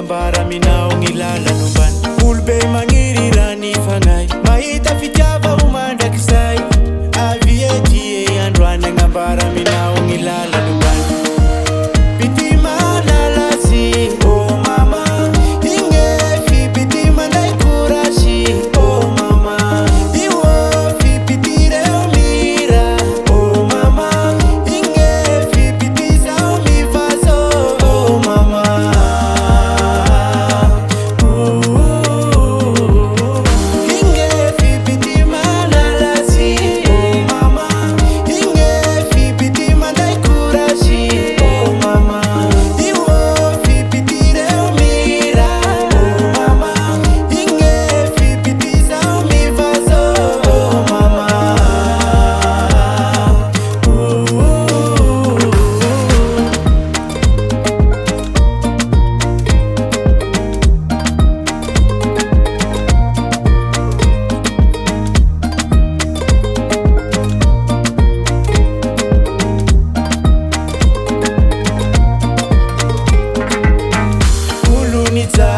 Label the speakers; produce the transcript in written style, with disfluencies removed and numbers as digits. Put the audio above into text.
Speaker 1: nambara minao ngilala nombani ulbe mangiri rani fangai mahita fitiava umandakisai avietie andwane ngambara minao ngilala nombani pitima lalasi oh mama ingefi pitima ndaikurashi oh mama iwo fi pitire umira oh mama ingefi pitisa umivaso oh mama ingefi pitima lalasi oh mama ingefi pitima ndaikurashi oh mama iwo fi pitire umira oh mama ingefi pitisa umivaso oh mama ulunitsa